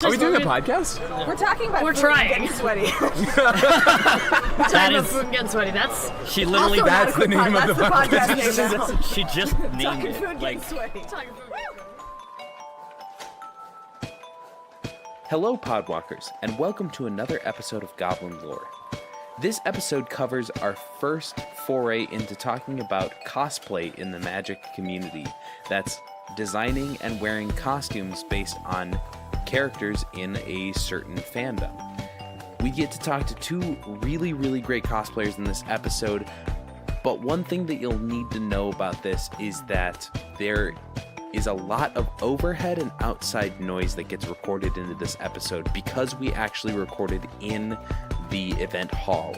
Are we doing a podcast? We're talking about We're food trying. and getting sweaty. Talking about food and getting sweaty. That's She literally. Also, That's the name of the podcast. name now. She just named Talking it. food, Like, getting sweaty. Hello, Podwalkers, and welcome to another episode of Goblin Lore. This episode covers our first foray into talking about cosplay in the Magic community. That's designing and wearing costumes based on characters in a certain fandom. We get to talk to two really great cosplayers in this episode, but one thing that you'll need to know about this is that there is a lot of overhead and outside noise that gets recorded into this episode because we actually recorded in the event hall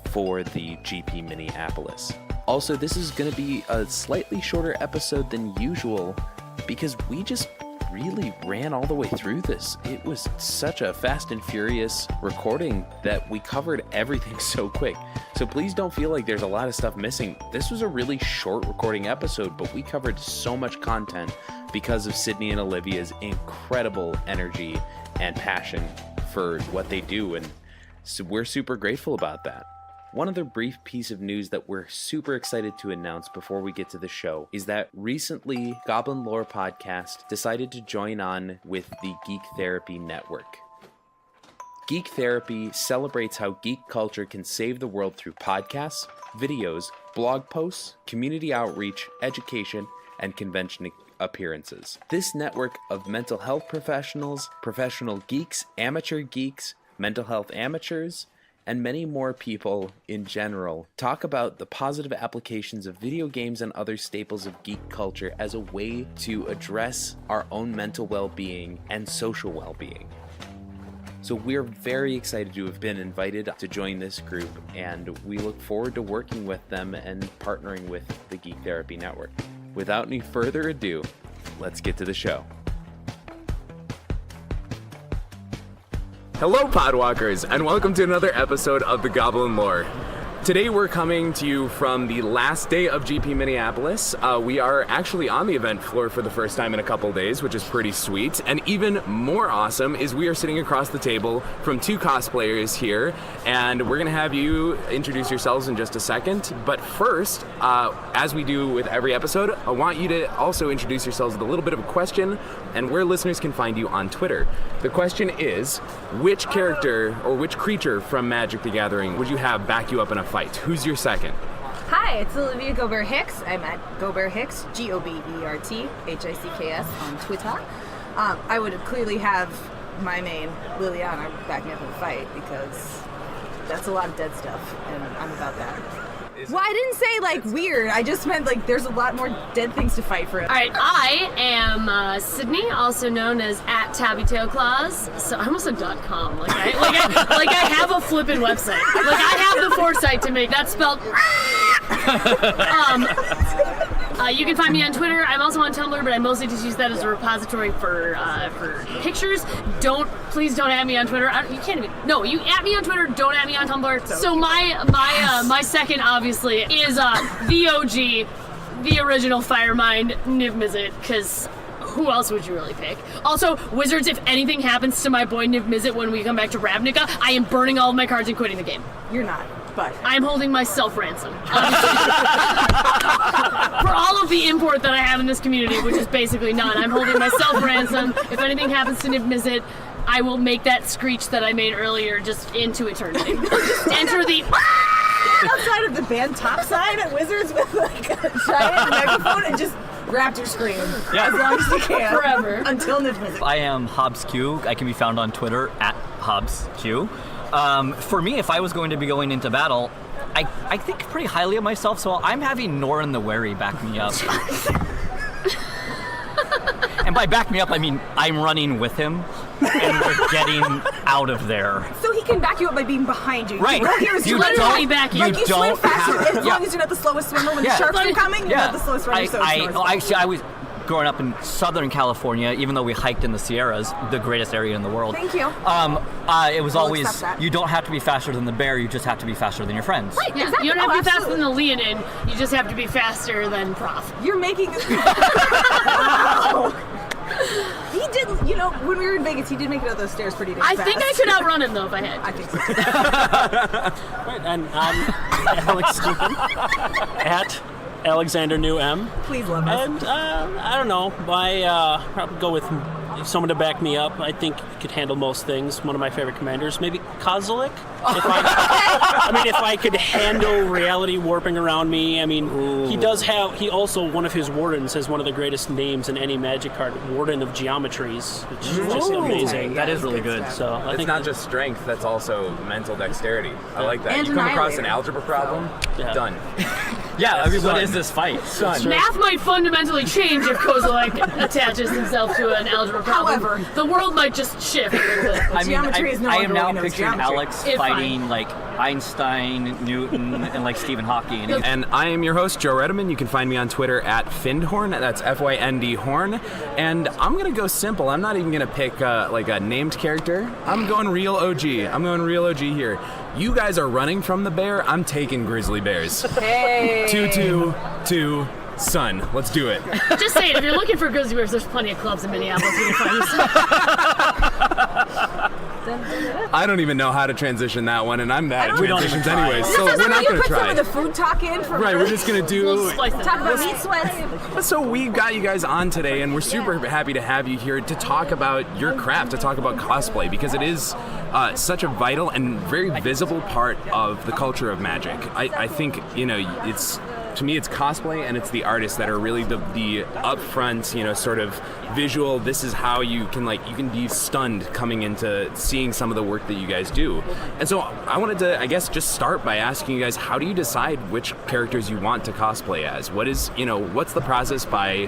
for the GP Minneapolis. Also, this is going to be a slightly shorter episode than usual because we just really ran all the way through this. It was such a fast and furious recording that we covered everything so quick. So please don't feel like there's a lot of stuff missing. This was a really short recording episode, but we covered so much content because of Sydney and Olivia's incredible energy and passion for what they do, and so we're super grateful about that. One other brief piece of news that we're super excited to announce before we get to the show is that recently Goblin Lore Podcast decided to join on with the Geek Therapy Network. Geek Therapy celebrates how geek culture can save the world through podcasts, videos, blog posts, community outreach, education, and convention appearances. This network of mental health professionals, professional geeks, amateur geeks, mental health amateurs, and many more people in general talk about the positive applications of video games and other staples of geek culture as a way to address our own mental well-being and social well-being. So we're very excited to have been invited to join this group, and we look forward to working with them and partnering with the Geek Therapy Network. Without any further ado, let's get to the show. Hello, Podwalkers, and welcome to another episode of the Goblin Lore. Today we're coming to you from the last day of GP Minneapolis. We are actually on the event floor for the first time in a couple days, which is pretty sweet. And even more awesome is we are sitting across the table from two cosplayers here, and we're going to have you introduce yourselves in just a second. But first, as we do with every episode, I want you to also introduce yourselves with a little bit of a question and where listeners can find you on Twitter. The question is, which character or which creature from Magic the Gathering would you have back you up in a fight? Who's your second? Hi, it's Olivia Gobert-Hicks. I'm at Gobert-Hicks, Goberthicks on Twitter. I would clearly have my main, Liliana, back me up in a fight because that's a lot of dead stuff, and I'm about that. Well, I didn't say, weird. I just meant, there's a lot more dead things to fight for. all right. I am Sydney, also known as @TabbyTailClaws. So I almost said .com. I have a flippin' website. I have the foresight to make that spelled. You can find me on Twitter. I'm also on Tumblr, but I mostly just use that as a repository for pictures. Please don't add me on Twitter. You can't even. No, you add me on Twitter. Don't add me on Tumblr. So my second obviously is the OG, the original Firemind, Niv Mizzet, because who else would you really pick? Also, Wizards, if anything happens to my boy Niv Mizzet when we come back to Ravnica, I am burning all of my cards and quitting the game. You're not, but I'm holding myself ransom. For all of the import that I have in this community, which is basically none, I'm holding myself ransom. If anything happens to Niv Mizzet, I will make that screech that I made earlier just into eternity. Enter the... outside of the band topside at Wizards with a giant megaphone and just Raptor scream as long as you can. Forever. Until Niv Mizzet. I am HobbsQ. I can be found on Twitter @HobbsQ. For me, if I was going to be going into battle, I think pretty highly of myself, so I'm having Norin the Wary back me up. And by back me up, I mean I'm running with him, and we're getting out of there. So he can back you up by being behind you. Right. You literally back you. Like you swim faster as long as you're not the slowest swimmer. When the sharks are coming, you're not the slowest runner. I was growing up in Southern California, even though we hiked in the Sierras, the greatest area in the world. Thank you. It was always, you don't have to be faster than the bear, you just have to be faster than your friends. Right, yeah. Exactly. You don't have to be faster than the Leonin, you just have to be faster than Prof. You're making this... Wow. You know, when we were in Vegas, he did make it up those stairs pretty damn I fast. think I could outrun him though if I had. I think so. Right, and I'm Alex Stupin at Alexander New M. Please love us. And I don't know. I probably go with someone to back me up. I think he could handle most things. One of my favorite commanders, maybe Kozilek. If I could handle reality warping around me. I mean, he does have. He also, one of his wardens has one of the greatest names in any Magic card, Warden of Geometries, which is just amazing. That is really good. So I It's think not just strength, that's also mental dexterity. I like that. And you come across an Annihilator. algebra problem, Yeah. done. Yeah, I mean, what is this fight? Done. Math might fundamentally change if Kozilek attaches himself to an algebra problem. However, the world might just shift. I mean, Geometry is no I am longer now Windows picturing geometry. Alex It's fighting fine. like Einstein, Newton, and like Stephen Hawking. And I am your host, Joe Redeman. You can find me on Twitter at Fyndhorn. That's Fynd Horn. And I'm gonna go simple. I'm not even gonna pick like a named character. I'm going real OG. I'm going real OG here. You guys are running from the bear. I'm taking grizzly bears. Hey. 2-2-2. Sun. Let's do it. Just saying, if you're looking for grizzly bears, there's plenty of clubs in Minneapolis you can find yourself. I don't even know how to transition that one, and I'm bad at We don't transitions even try. anyways, This so is we're when not you gonna put some try. of the food talk in from Right, we're just gonna We'll do. splice them. talk about meat sweats. So we've got you guys on today, and we're super happy to have you here to talk about your craft, to talk about cosplay, because it is such a vital and very visible part of the culture of Magic. I think, you know, it's, to me, it's cosplay and it's the artists that are really the upfront, you know, sort of visual. This is how you can be stunned coming into seeing some of the work that you guys do. And so I wanted to, I guess, just start by asking you guys, how do you decide which characters you want to cosplay as? What's the process by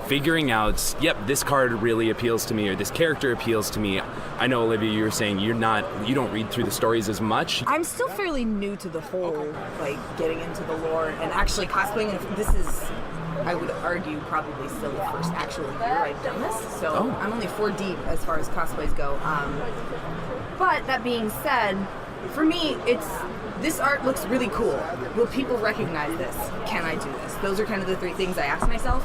figuring out, yep, this card really appeals to me, or this character appeals to me? I know, Olivia, you were saying you don't read through the stories as much. I'm still fairly new to the whole, like, getting into the lore and actually cosplaying. And this is, I would argue, probably still the first actual year I've done this. So I'm only 4 deep as far as cosplays go. But that being said, for me, this art looks really cool. Will people recognize this? Can I do this? Those are kind of the 3 things I ask myself.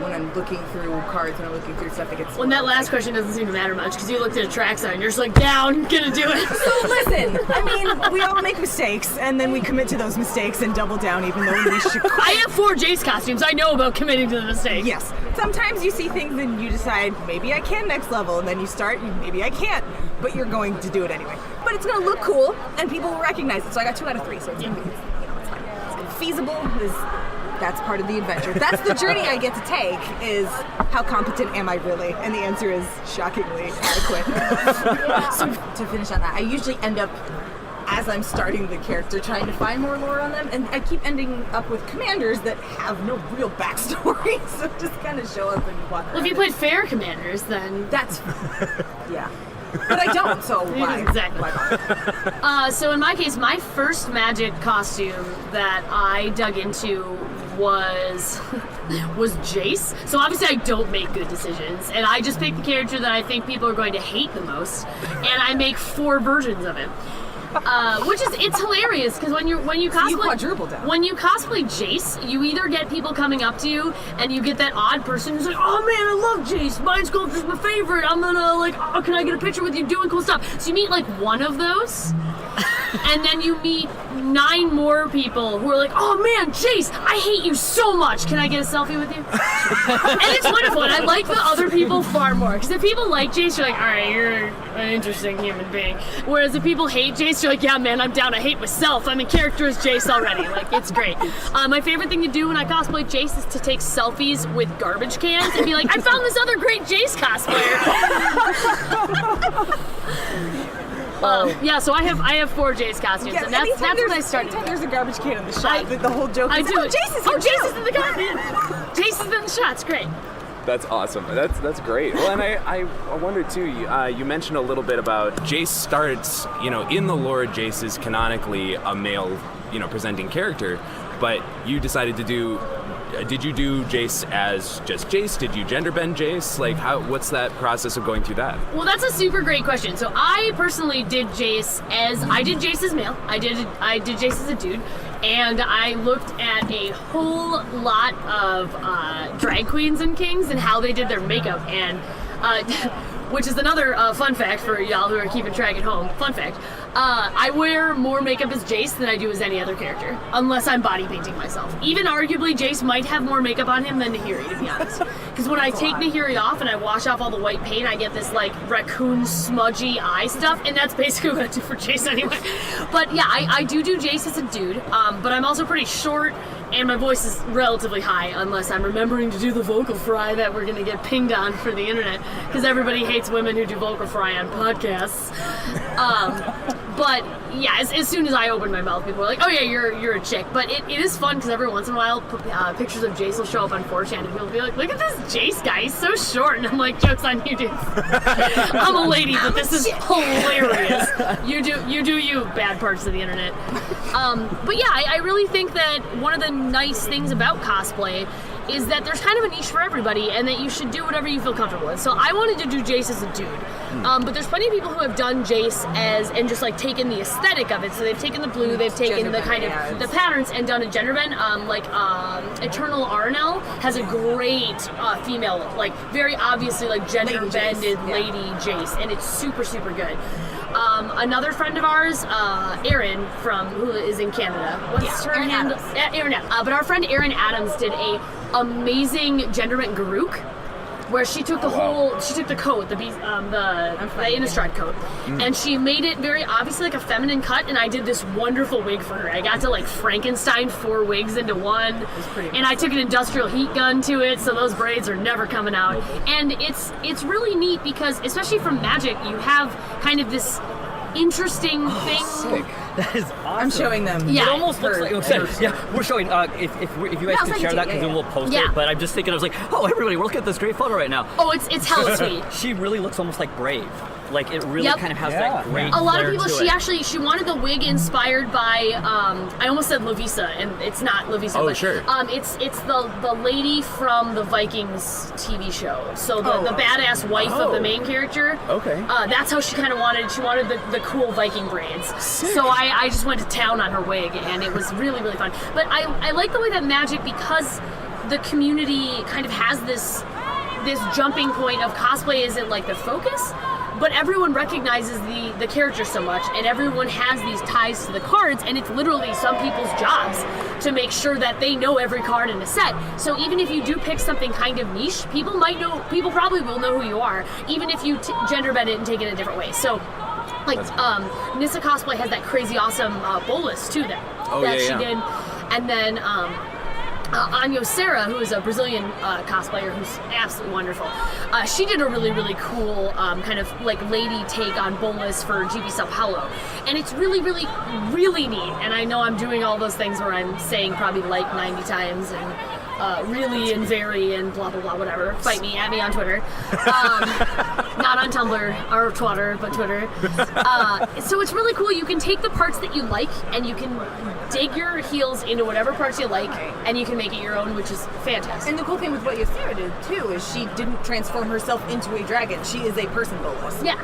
When I'm looking through cards, when I'm looking through stuff that gets... When that last question doesn't seem to matter much, because you looked at a track sign and you're just like, down, gonna do it. So listen, I mean, we all make mistakes, and then we commit to those mistakes and double down even though we should quit. I have 4 Jace costumes. I know about committing to the mistake. Yes. Sometimes you see things and you decide, maybe I can next level, and then you start, maybe I can't, but you're going to do it anyway. But it's going to look cool, and people will recognize it. So I got 2 out of 3, so it's going to be, it's fine. It's feasible. That's part of the adventure. That's the journey I get to take, is how competent am I really? And the answer is shockingly adequate. So to finish on that, I usually end up, as I'm starting the character, trying to find more lore on them, and I keep ending up with commanders that have no real backstory, so just kind of show up and walk Well, if around. you played fair commanders, then... That's, yeah. But I don't, so why? Exactly. Why bother? So in my case, my first Magic costume that I dug into was Jace. So obviously I don't make good decisions, and I just pick the character that I think people are going to hate the most, and I make 4 versions of it. It's hilarious because when you cosplay, you quadruple down. when you cosplay Jace, you either get people coming up to you and you get that odd person who's like, oh man, I love Jace, Mind Sculptor's my favorite, I'm gonna can I get a picture with you doing cool stuff? So you meet like one of those, and then you meet 9 more people who are like, oh man, Jace, I hate you so much, can I get a selfie with you? And it's wonderful, and I like the other people far more, because if people like Jace, you're like, alright, you're an interesting human being. Whereas if people hate Jace, you're like, yeah man, I'm down, I hate myself, I'm in character as Jace already, like, it's great. My favorite thing to do when I cosplay Jace is to take selfies with garbage cans and be like, I found this other great Jace cosplayer. So I have 4 Jace costumes, and that's what I started. Anytime there's a garbage can in the shot, the whole joke is, do oh, it. Jace is here Jace too. is in the goddamn. Jace is in the shot. It's great. That's awesome. That's great. Well, and I wonder too. You mentioned a little bit about Jace starts. In the lore, Jace is canonically a male, presenting character, but you decided to do. Did you do Jace as just Jace? Did you gender bend Jace? Like, what's that process of going through that? Well, that's a super great question. So I personally did Jace as male. I did Jace as a dude, and I looked at a whole lot of drag queens and kings and how they did their makeup, and Which is another fun fact for y'all who are keeping track at home. Fun fact. I wear more makeup as Jace than I do as any other character, unless I'm body painting myself. Even arguably, Jace might have more makeup on him than Nahiri, to be honest. Because when I take Nahiri off and I wash off all the white paint, I get this like raccoon smudgy eye stuff, and that's basically what I do for Jace anyway. But yeah, I do Jace as a dude, but I'm also pretty short, and my voice is relatively high, unless I'm remembering to do the vocal fry that we're gonna get pinged on for the internet, because everybody hates women who do vocal fry on podcasts. But yeah, as soon as I open my mouth, people are like, "Oh yeah, you're a chick." But it is fun because every once in a while, pictures of Jace will show up on 4chan, and people will be like, "Look at this Jace guy, he's so short," and I'm like, "Joke's on you, dude. I'm a lady, but this is hilarious. You do you, bad parts of the internet." But yeah, I really think that one of the nice things about cosplay is that there's kind of a niche for everybody, and that you should do whatever you feel comfortable with. So I wanted to do Jace as a dude, but there's plenty of people who have done Jace and just like taken the aesthetic of it. So they've taken the blue, they've taken the kind of the patterns and done a gender bend. Eternal Arnell has a great female, like very obviously like gender bended lady Jace, and it's super good. Another friend of ours, Erin, who is in Canada. What's her handle? Erin Adams. But our friend Erin Adams did a amazing gender bent Garuk, where she took she took the coat, the Innistrad coat, and she made it very obviously like a feminine cut, and I did this wonderful wig for her. I got to like Frankenstein 4 wigs into one, and I took an industrial heat gun to it, so those braids are never coming out. And it's really neat because, especially from Magic, you have kind of this interesting thing. Sick. That is awesome. I'm showing them. Yeah. It almost looks like, we're showing, if you guys can share that, because then we'll post it, but I'm just thinking, I was like, oh, everybody, we're looking at this great photo right now. Oh, it's hella sweet. She really looks almost like Brave. Like, it really kind of has that great A lot of people, she she wanted the wig inspired by, I almost said Lovisa, and it's not Lovisa. Oh, but, sure. It's the lady from the Vikings TV show. So the badass wife of the main character. Okay. That's how she kind of wanted the cool Viking braids. Sick. So I just went to town on her wig, and it was really fun. But I like the way that Magic, because the community kind of has this jumping point of cosplay isn't like the focus, but everyone recognizes the character so much, and everyone has these ties to the cards, and it's literally some people's jobs to make sure that they know every card in a set. So even if you do pick something kind of niche, people probably will know who you are, even if you gender bend it and take it a different way. So like Nissa Cosplay has that crazy awesome bolus too that she did, and then Anyo Serra, who is a Brazilian cosplayer who's absolutely wonderful. She did a really cool kind of like lady take on Bolus for GP Sao Paulo. And it's really neat. And I know I'm doing all those things where I'm saying probably like 90 times and really and very and blah blah blah whatever. Fight me, at me on Twitter. Not on Tumblr or Twitter, but Twitter. So it's really cool. You can take the parts that you like and you can dig your heels into whatever parts you like, and you can make it your own, which is fantastic. And the cool thing with what Ysera did too is she didn't transform herself into a dragon. She is a person Bolus. Yeah.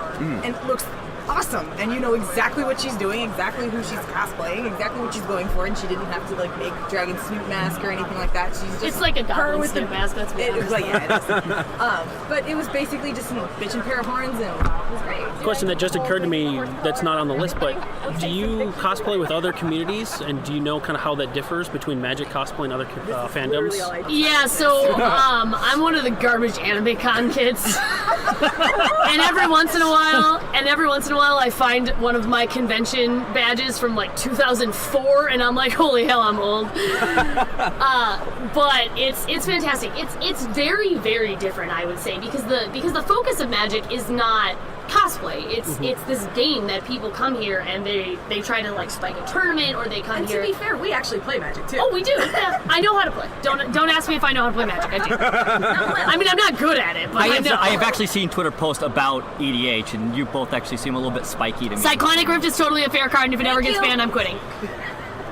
And it looks awesome, and you know exactly what she's doing, exactly who she's cosplaying, exactly what she's going for, and she didn't have to like make dragon snoot mask or anything like that. She's just it's like a her goblin with snoot mask. That's what it was like. Yeah, it is. But it was basically just a bitch and pair of horns, and it was great. Question that just occurred to me that's not on the list, but do you cosplay with other communities, and do you know kind of how that differs between Magic cosplay and other fandoms? Yeah, so I'm one of the garbage anime con kids, and every once in a while I find one of my convention badges from like 2004, and I'm like, holy hell, I'm old. But it's fantastic. It's very different, I would say, because the focus of Magic is not cosplay. It's this game that people come here and they try to like spike a tournament, or they come here. To be fair, we actually play Magic too. Oh, we do. Yeah, I know how to play. Don't ask me if I know how to play Magic. I do. I mean, I'm not good at it, but I know. I have actually seen Twitter post about EDH, and you both actually seem a little bit spiky to me. Cyclonic Rift is totally a fair card, and if it ever gets banned, I'm quitting.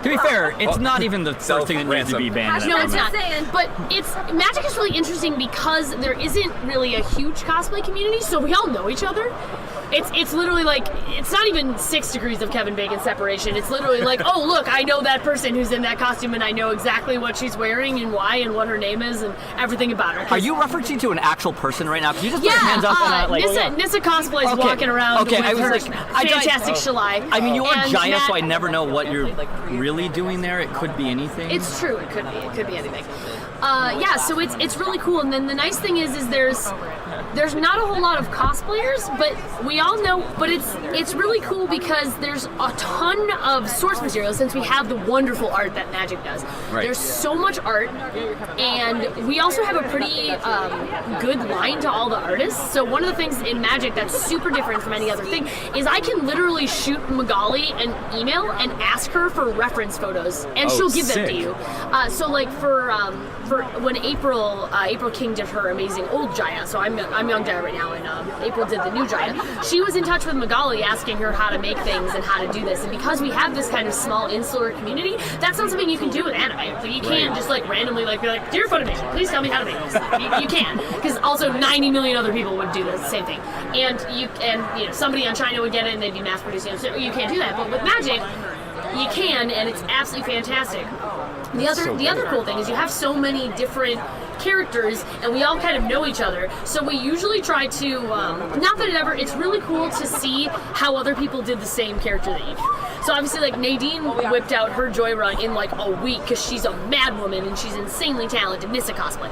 To be fair, it's not even the first thing that needs to be banned. No, it's not. But Magic is really interesting because there isn't really a huge cosplay community, so we all know each other. It's literally like, it's not even 6 degrees of Kevin Bacon separation. It's literally like, oh, look, I know that person who's in that costume, and I know exactly what she's wearing and why and what her name is and everything about her. Are you referencing to an actual person right now? Can you just put your hands up and Nissa cosplays walking around with I was her like, fantastic Shalai. I mean, you are And Jaya, Matt- so I never know what you're really doing there. It could be anything. It's true. It could be anything. So it's really cool. And then the nice thing is there's not a whole lot of cosplayers, but we all know. But it's really cool because there's a ton of source material since we have the wonderful art that Magic does. Right. There's so much art, and we also have a pretty good line to all the artists. So one of the things in Magic that's super different from any other thing is I can literally shoot Magali an email and ask her for reference photos, and she'll give them to sick. you. So like for when April King did her amazing old Jaya, so I'm young Jaya right now, and April did the new Jaya. She was in touch with Magali asking her how to make things and how to do this, and because we have this kind of small insular community, that's not something you can do with anime. Like, you can't just like randomly be like, dear Funimation, please tell me how to make this. You can't, because also 90 million other people would do the same thing, and somebody on China would get it and they'd be mass producing it. So you can't do that, but with Magic, you can, and it's absolutely fantastic. The other cool thing is you have so many different characters, and we all kind of know each other. So we usually try to, not that it's really cool to see how other people did the same character that you do. So obviously, like, Nadine whipped out her Joy Run in like a week because she's a mad woman and she's insanely talented. Nissa cosplay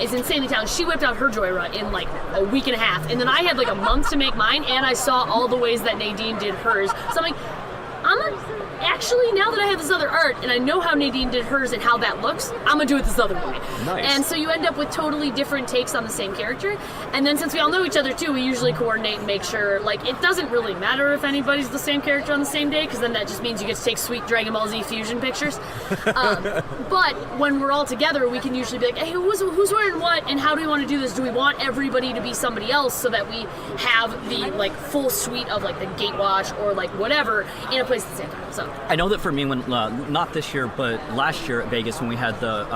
is insanely talented. She whipped out her Joy Run in like a week and a half, and then I had like a month to make mine, and I saw all the ways that Nadine did hers. So I'm like, actually, now that I have this other art and I know how Nadine did hers and how that looks, I'm gonna do it this other way. Nice. And so you end up with totally different takes on the same character. And then since we all know each other too, we usually coordinate and make sure, like, it doesn't really matter if anybody's the same character on the same day, because then that just means you get to take sweet Dragon Ball Z fusion pictures. But when we're all together, we can usually be like, hey, who's wearing what, and how do we want to do this? Do we want everybody to be somebody else so that we have the like full suite of like the Gatewatch or like whatever in a place at the same time? So I know that for me, when not this year, but last year at Vegas when we had the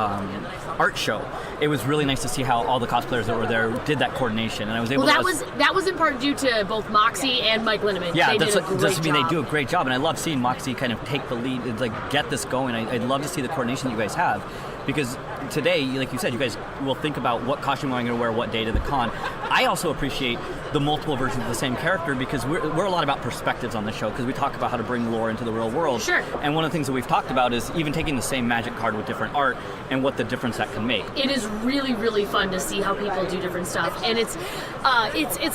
art show, it was really nice to see how all the cosplayers that were there did that coordination, and I was able. Well, that was in part due to both Moxie and Mike Linneman. Yeah, they did a great job. They do a great job, and I love seeing Moxie kind of take the lead and like get this going. I'd love to see the coordination that you guys have. Because today, like you said, you guys will think about what costume I'm going to wear, what day to the con. I also appreciate the multiple versions of the same character because we're a lot about perspectives on the show because we talk about how to bring lore into the real world. Sure. And one of the things that we've talked about is even taking the same Magic card with different art and what the difference that can make. It is really, really fun to see how people do different stuff, and it's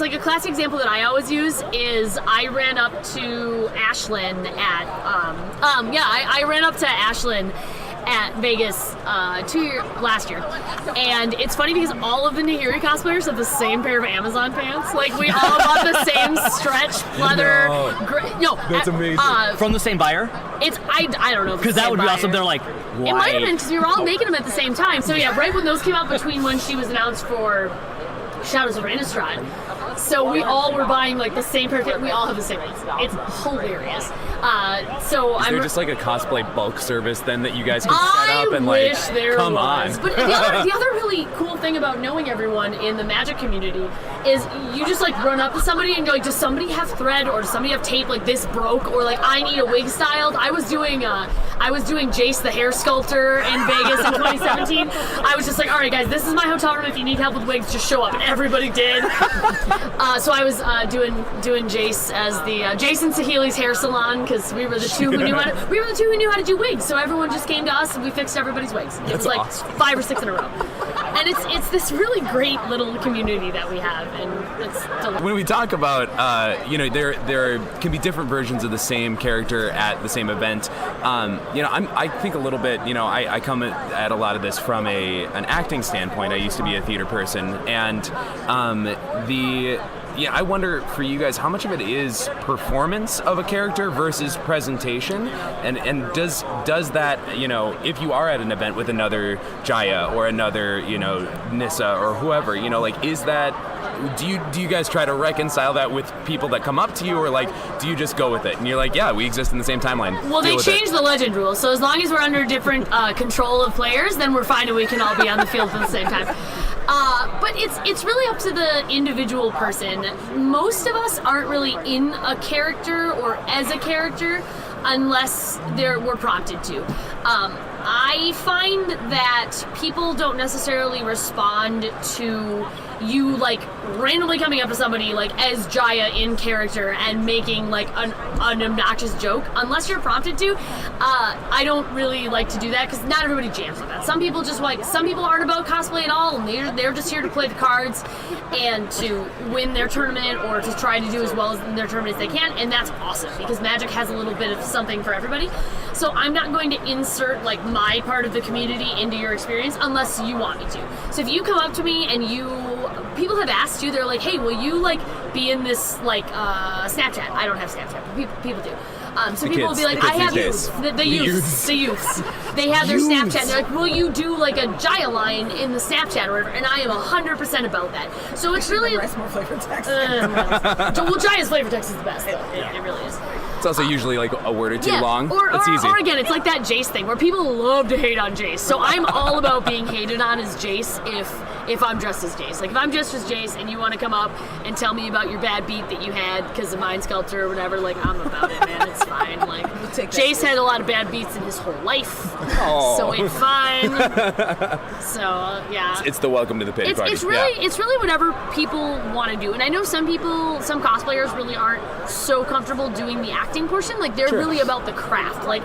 like a classic example that I always use is I ran up to Ashlyn at I ran up to Ashlyn at Vegas last year, and it's funny because all of the Nahiri cosplayers have the same pair of Amazon pants. Like, we all bought the same stretch leather. That's amazing. From the same buyer? I don't know. Because that would be awesome. They're like, why? It might have been because we were all making them at the same time. So yeah, right when those came out, between when she was announced for Shadows of Innistrad. So we all were buying like the same pair of, we all have the same ones. It's hilarious. Is there just like a cosplay bulk service then that you guys can set up and like, wish there come was. on. But the other really cool thing about knowing everyone in the Magic community is you just like run up to somebody and go like, does somebody have thread or does somebody have tape, like this broke, or like I need a wig styled? I was doing Jace the hair sculptor in Vegas in 2017. I was just like, all right guys, this is my hotel room. If you need help with wigs, just show up, and everybody did. So I was doing Jace as the Jason Sahili's hair salon because we were the two who knew how to do wigs. So everyone just came to us and we fixed everybody's wigs. It was like awesome. 5 or 6 in a row, and it's this really great little community that we have, and it's delightful. When we talk about there can be different versions of the same character at the same event. I think a little bit. I come at a lot of this from an acting standpoint. I used to be a theater person, and I wonder for you guys how much of it is performance of a character versus presentation, and does that, if you are at an event with another Jaya or another Nissa or whoever, is that do you guys try to reconcile that with people that come up to you, or like do you just go with it and you're like, yeah, we exist in the same timeline? Well, they changed the legend rules, so as long as we're under different control of players, then we're fine and we can all be on the field at the same time. But it's really up to the individual person. Most of us aren't really in a character or as a character unless we're prompted to. I find that people don't necessarily respond to you like randomly coming up to somebody like as Jaya in character and making like an obnoxious joke unless you're prompted to. I don't really like to do that because not everybody jams with that. Some people aren't about cosplay at all, and they're just here to play the cards and to win their tournament or to try to do as well in their tournament as they can, and that's awesome because Magic has a little bit of something for everybody. So I'm not going to insert like my part of the community into your experience unless you want me to. So if you come up to me and people have asked you, they're like, hey, will you like be in this like Snapchat? I don't have Snapchat, but people do. So people will be like, I have the youths. They have their Snapchat. And they're like, will you do like a Jaya line in the Snapchat or whatever? And I am 100% about that. So it's really more flavor text. Well, Jaya's flavor text is the best. Though. It really is. It's also usually like a word or two long. It's easy. Or again, it's like that Jace thing where people love to hate on Jace. So I'm all about being hated on as Jace if I'm dressed as Jace. Like if I'm dressed as Jace and you want to come up and tell me about your bad beat that you had because of Mind Sculptor or whatever, like I'm about it, man. It's fine. Like Jace had a lot of bad beats in his whole life, so it's fine. So yeah, it's the welcome to the pity party. It's really whatever people want to do. And I know some cosplayers really aren't so comfortable doing the acting portion. Like they're really about the craft. Like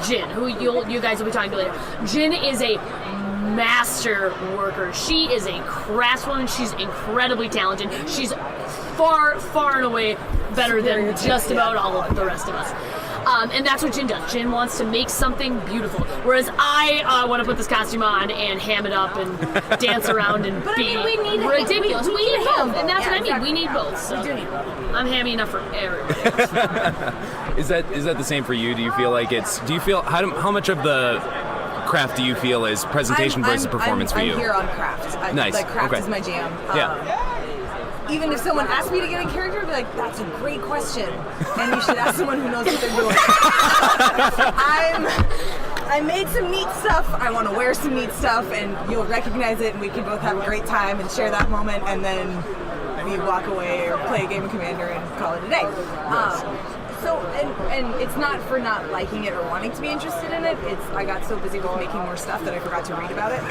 Jin, who you guys will be talking to later. Jin is a master worker. She is a craftswoman. She's incredibly talented. She's far, far and away better than just about all of the rest of us. And that's what Jin does. Jin wants to make something beautiful. Whereas I want to put this costume on and ham it up and dance around and be ridiculous. We need both. And that's what I mean. We need both. So I'm hammy enough for everybody else. Is that the same for you? Do you feel how much of the craft do you feel is presentation versus performance for you? I'm here on craft. Nice. Like craft is my jam. Even if someone asked me to get in character, I'd be like, that's a great question. And you should ask someone who knows what they're doing. I made some neat stuff. I want to wear some neat stuff, and you'll recognize it, and we can both have a great time and share that moment, and then we walk away or play a game of Commander and call it a day. So, and it's not for not liking it or wanting to be interested in it. I got so busy with making more stuff that I forgot to read about it.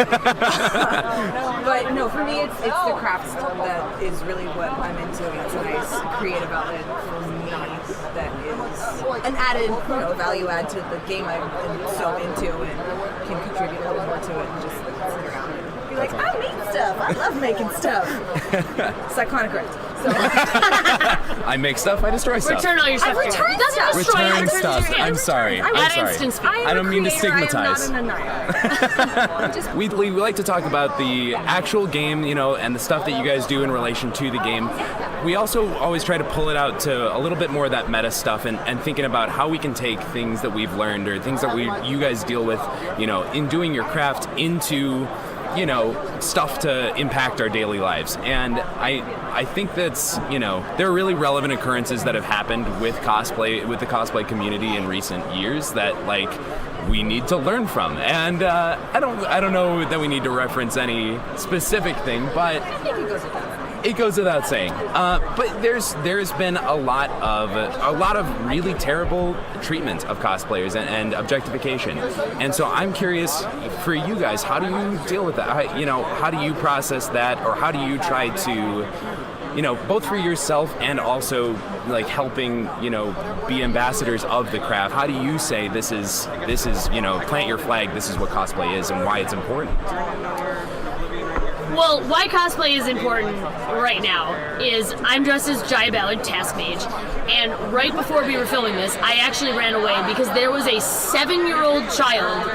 But no, for me, it's the craft stuff that is really what I'm into. It's a nice creative outlet for me that is an added, value add to the game I'm so into and can contribute a little more to it and just sit around and be like, I make stuff. I love making stuff. It's iconic, correct? So. I make stuff, I destroy stuff. Return all your stuff. Return stuff. I'm sorry. I don't mean to stigmatize. We like to talk about the actual game, and the stuff that you guys do in relation to the game. We also always try to pull it out to a little bit more of that meta stuff and thinking about how we can take things that we've learned or things that you guys deal with, in doing your craft into stuff to impact our daily lives. And I think that's, there are really relevant occurrences that have happened with the cosplay community in recent years that, we need to learn from. And I don't know that we need to reference any specific thing, but I think it goes without saying. But there's been a lot of really terrible treatment of cosplayers and objectification. And so I'm curious for you guys, how do you deal with that? How do you process that, or how do you try to, both for yourself and also helping, be ambassadors of the craft? How do you say this is, plant your flag, this is what cosplay is and why it's important? Well, why cosplay is important right now is I'm dressed as Jaya Ballard, Task Mage, and right before we were filming this, I actually ran away because there was a 7-year-old child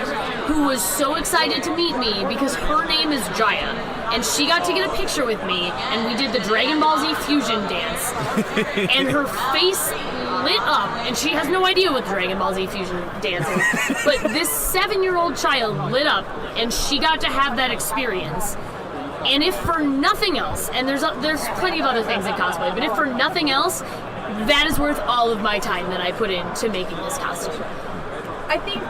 who was so excited to meet me because her name is Jaya, and she got to get a picture with me, and we did the Dragon Ball Z fusion dance, and her face lit up, and she has no idea what the Dragon Ball Z fusion dance is, but this 7-year-old child lit up, and she got to have that experience. And if for nothing else, and there's plenty of other things in cosplay, but if for nothing else, that is worth all of my time that I put into making this costume. I think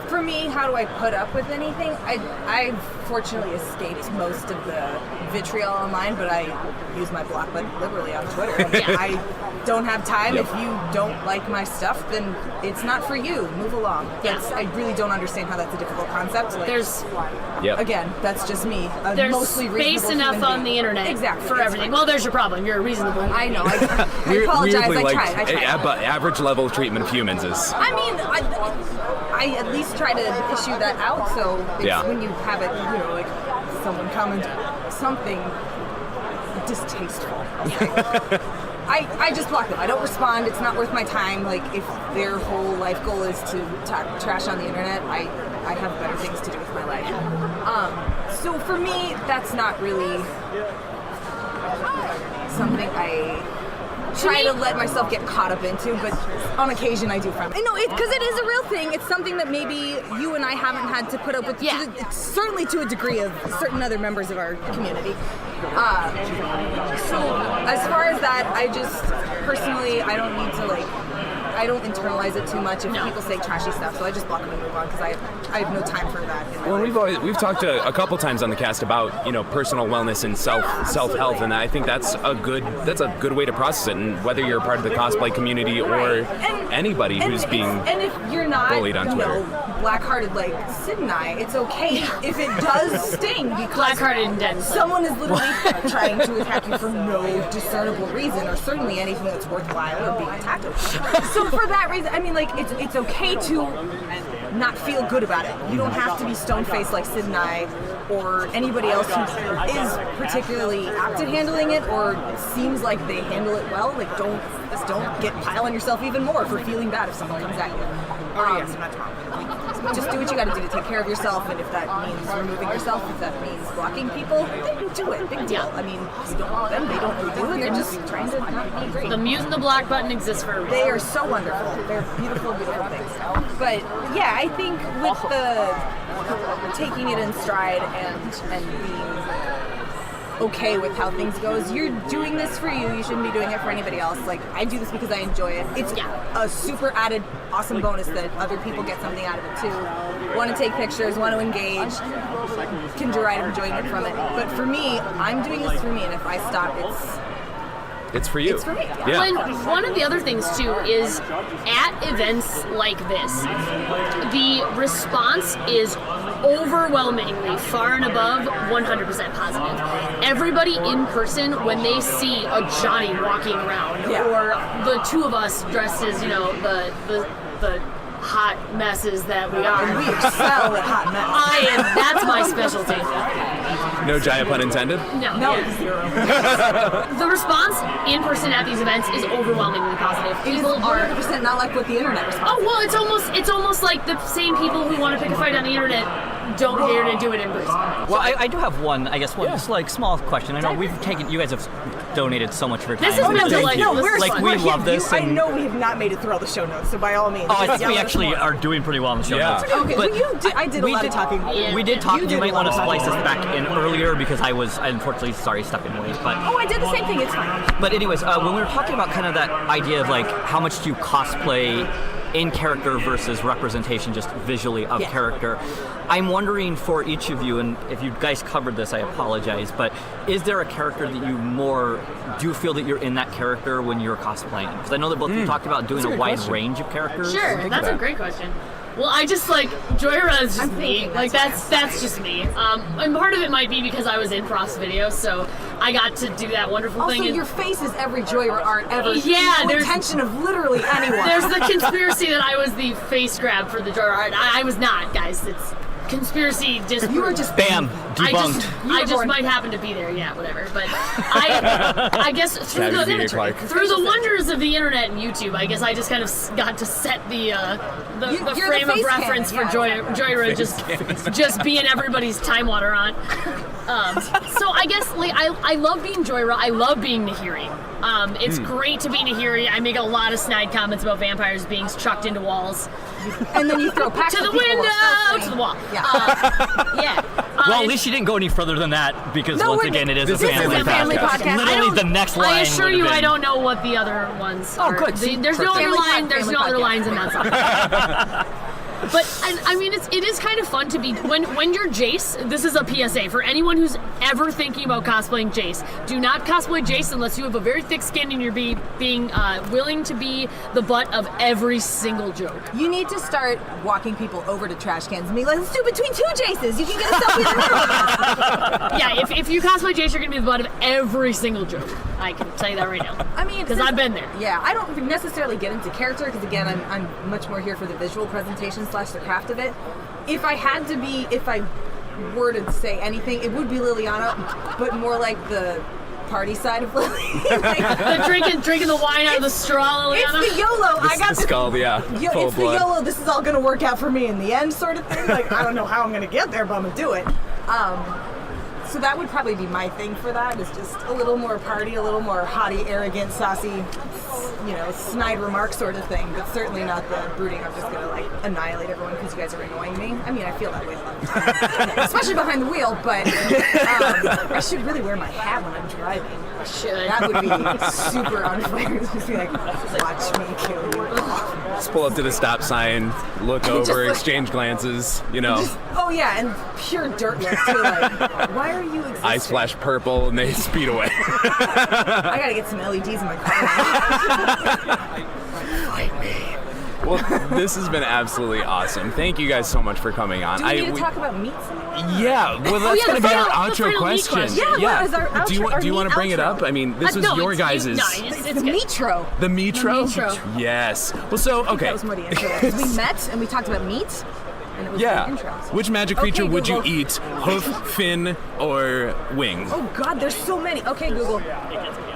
for me, how do I put up with anything? I've fortunately escaped most of the vitriol online, but I use my block button liberally on Twitter. And I don't have time. If you don't like my stuff, then it's not for you. Move along. I really don't understand how that's a difficult concept. Like, again, that's just me. There's mostly space enough on the internet for everything. Well, there's your problem. You're reasonable. I know. I apologize. Weirdly, I tried. But average level treatment of humans is. I mean, I at least try to issue that out, so it's when you have it, like someone comment something distasteful. I just block them. I don't respond. It's not worth my time. Like, if their whole life goal is to talk trash on the internet, I have better things to do with my life. So for me, that's not really something I try to let myself get caught up into, but on occasion I do find it. No, because it is a real thing. It's something that maybe you and I haven't had to put up with, certainly to a degree of certain other members of our community. So as far as that, I just, personally, I don't need to, I don't internalize it too much if people say trashy stuff, so I just block them and move on, because I have no time for that. Well, we've talked a couple times on the cast about personal wellness and self health, and I think that's a good way to process it. And whether you're a part of the cosplay community or anybody who's being and if you're not bullied on Twitter, black-hearted like Sid and I, it's okay if it does sting, because black-hearted and dead. Someone is literally trying to attack you for no discernible reason, or certainly anything that's worthwhile or being attacked over. So for that reason, I mean, it's okay to not feel good about it. You don't have to be stone-faced like Sid and I, or anybody else who is particularly apt at handling it, or seems like they handle it well. Like, don't pile on yourself even more for feeling bad if someone comes at you. Just do what you got to do to take care of yourself, and if that means removing yourself, if that means blocking people, then do it. Big deal. I mean, you don't know them, they don't know you, and they're just trying to not be great. The mute and the block button exists for a reason. They are so wonderful. They're beautiful, beautiful things. But yeah, I think with the taking it in stride and being okay with how things go, is you're doing this for you. You shouldn't be doing it for anybody else. Like, I do this because I enjoy it. It's a super added awesome bonus that other people get something out of it too. Want to take pictures, want to engage, can derive enjoyment from it. But for me, I'm doing this for me, and if I stop, it's for you. It's for me. Yeah. And one of the other things too is at events like this, the response is overwhelmingly far and above 100% positive. Everybody in person, when they see a Johnny walking around, or the two of us dressed as, the hot messes that we are. And we excel at hot mess. That's my specialty. No giant pun intended? No. Zero. The response in person at these events is overwhelmingly positive. People are 100% not like what the internet responds. Oh well, it's almost like the same people who want to pick a fight on the internet don't care to do it in person. Well, I do have one just like small question. I know you guys have donated so much of your time. This has been delightful. We love this. I know we have not made it through all the show notes, so by all means. Oh, I think we actually are doing pretty well in the show notes. Okay, but I did a lot of talking. We did talk. You might want to splice this back in earlier, because I was unfortunately stuck in late. But I did the same thing. It's fine. But anyways, when we were talking about kind of that idea of like how much do you cosplay in character versus representation just visually of character, I'm wondering for each of you, and if you guys covered this, I apologize, but is there a character that do you feel that you're in that character when you're cosplaying? Because I know that both of you talked about doing a wide range of characters. Sure, that's a great question. Well, I just Joyra is just me. That's just me. And part of it might be because I was in Frost's video, so I got to do that wonderful thing. Also, your face is every Joyra art ever. Yeah, there's attention of literally anyone. There's the conspiracy that I was the face grab for the Joyra art. I was not, guys. It's conspiracy. You were just bam, debunked. I just might happen to be there. Yeah, whatever. But I guess through the wonders of the internet and YouTube, I guess I just kind of got to set the frame of reference for Joyra just being everybody's time water on. So I guess I love being Joyra. I love being Nahiri. It's great to be Nahiri. I make a lot of snide comments about vampires being chucked into walls. And then you throw packs to the window, to the wall. fine. Well, at least she didn't go any further than that because No, once we're- again, it is a this is family a family podcast. Literally, I the don't- next line. I assure would've you, I been- don't know what the other ones Oh, are. good. See, There's no perfect. other Family line. There's family no other podcast. lines in that song. But I mean, it is kind of fun to be when you're Jace. This is a PSA for anyone who's ever thinking about cosplaying Jace. Do not cosplay Jace unless you have a very thick skin and you're being willing to be the butt of every single joke. You need to start walking people over to trash cans and be like, let's do between two Jaces. You can get a selfie in the middle of us. Yeah, if you cosplay Jace, you're gonna be the butt of every single joke. I can tell you that right now. I mean, because I've been there. Yeah, I don't necessarily get into character because again, I'm much more here for the visual presentation / the craft of it. If I were to say anything, it would be Liliana, but more like the party side of Lily. The drinking the wine out of the straw, Liliana. It's the YOLO. I got the skull, yeah. Full It's the blood. YOLO. This is all gonna work out for me in the end, sort of thing. Like I don't know how I'm gonna get there, but I'm gonna do it. So that would probably be my thing for that. Is just a little more party, a little more haughty, arrogant, saucy, snide remark sort of thing. But certainly not the brooding. I'm just gonna like annihilate everyone because you guys are annoying me. I mean, I feel that way a lot of the time, especially behind the wheel. But I should really wear my hat when I'm driving. I should. That would be super unfair. Just be like, watch me kill you. Just pull up to the stop sign, look over, exchange glances, Oh yeah, and pure dirt look too. Like, why are you existing? eyes flash purple, and they speed away. I gotta get some LEDs in my car. Fight me. Well, this has been absolutely awesome. Thank you guys so much for coming on. Do we need to talk about meat some more? Yeah, well, that's yeah, going to be our the outro final meat question. question. Yeah, what is our Do you outro- want our to bring meat it up? outro? I mean, this was No, your guys'. it's The good. metro. The metro? The metro. Yes. Well, so, okay. That was more the intro. 'Cause we met and we talked about meat, and it was Yeah. the intro. Which magic creature Okay, would you Google. eat? Hoof, fin, or wing? Oh God, there's so many. Okay, Google.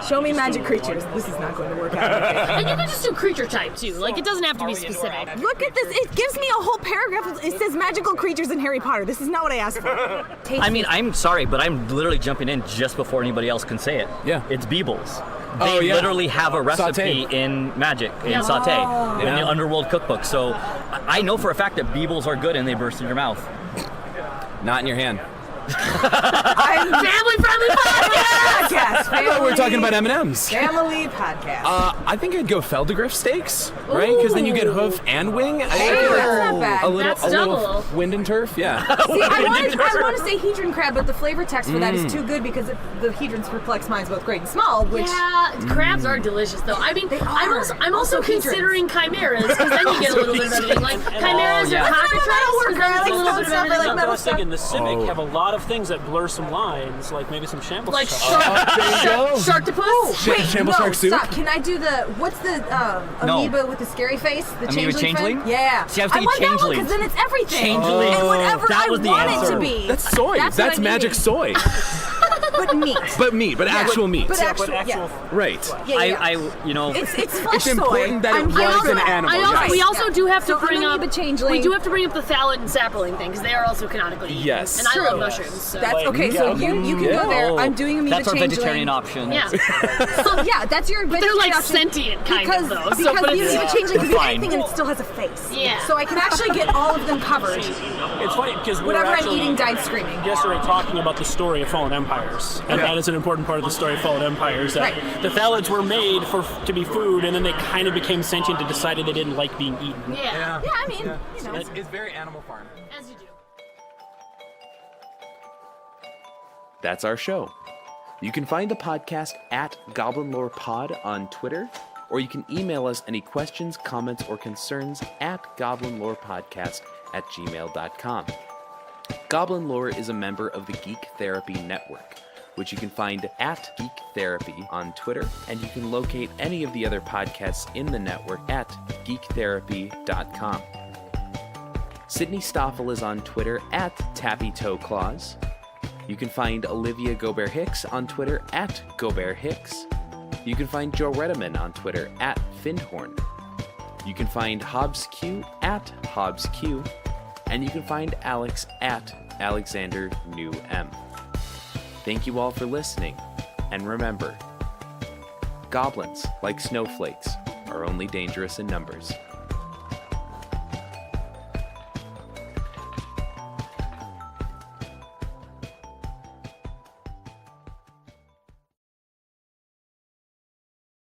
Show me magic creatures. This is not going to work out. And you can just do creature type too. Like it doesn't have to be specific. Look at this. It gives me a whole paragraph. It says magical creatures in Harry Potter. This is not what I asked for. I mean, I'm sorry, but I'm literally jumping in just before anybody else can say it. Yeah. It's Beebles. Oh, They yeah. literally have a recipe Sauté. in Magic, in Yeah. Sauté, in Yeah. the Underworld cookbook. So I know for a fact that Beebles are good and they burst in your mouth. Not in your hand. Family friendly podcast. Podcast. Oh, we're talking about M&Ms. Family podcast. I think I'd go Feldegriff steaks, right? Because then you get hoof and wing. I feel like that's not bad. a little, That's double. wind and turf, yeah. See, I want to say hedron crab, but the flavor text for that is too good because the hedrons perplex minds both great and small, which Yeah, crabs are delicious though. I mean, They I'm are. I'm also Also hedrons. considering chimeras because then you get a little bit of everything. Like chimeras yeah. or cockatrices. That'll work. 'cause then I it's like a little bit of stuff. I like everything. metal I was stuff. thinking the Civic Oh. have a lot of things that blur some lines, like maybe some shambles. Like stuff. There you go. sharktopus. Wait, Shamble no, shark soup? stop. Can I do what's the No. amoeba with the scary face? The Amoeba changeling? changeling? friend? Yeah. See, I was I thinking want that one changelings. because then it's everything. Changelings. And whatever That I was the want answer. it to be. That's soy. That's That's what I magic need. soy. But meat. But meat, but actual meat. But actual, But actual yeah. Right. Yeah, yeah. I you know, It's flesh It's important soy. that it I'm was also- an animal. We Right. also do have to So bring up. amoeba changeling. We do have to bring up the thallid and sapperling thing because they are also canonically eaten. Yes. And I True. love mushrooms. So. That's Like, okay. So yeah. you can go there. Oh, I'm doing amoeba that's our changeling. vegetarian option. yeah. So yeah, that's your They're vegetarian like option. sentient kind because, of though. Because So, but the it's, amoeba changeling can be Fine. anything and it still has a face. Yeah. So I can actually get all of them covered. It's funny because we were Whatever I'm actually eating died screaming. yesterday talking about the story of fallen empires, and that is an important part of the story of fallen empires. That Right. the thallids were made to be food, and then they kind of became sentient and decided they didn't like being eaten. yeah. Yeah, I mean, you know. It's very Animal Farm. As you do. That's our show. You can find the podcast at Goblin Lore Pod on Twitter, or you can email us any questions, comments, or concerns at goblinlorepodcast@gmail.com. Goblin Lore is a member of the Geek Therapy Network, which you can find at Geek Therapy on Twitter, and you can locate any of the other podcasts in the network at geektherapy.com. Sydney Stafl is on Twitter at Tappy Toe Claws. You can find Olivia Gobert-Hicks on Twitter at Gobert-Hicks. You can find Joe Redeman on Twitter at Findhorn. You can find Hobbs Q at Hobbs Q. And you can find Alex at Alexander New M. Thank you all for listening. And remember, goblins, like snowflakes, are only dangerous in numbers.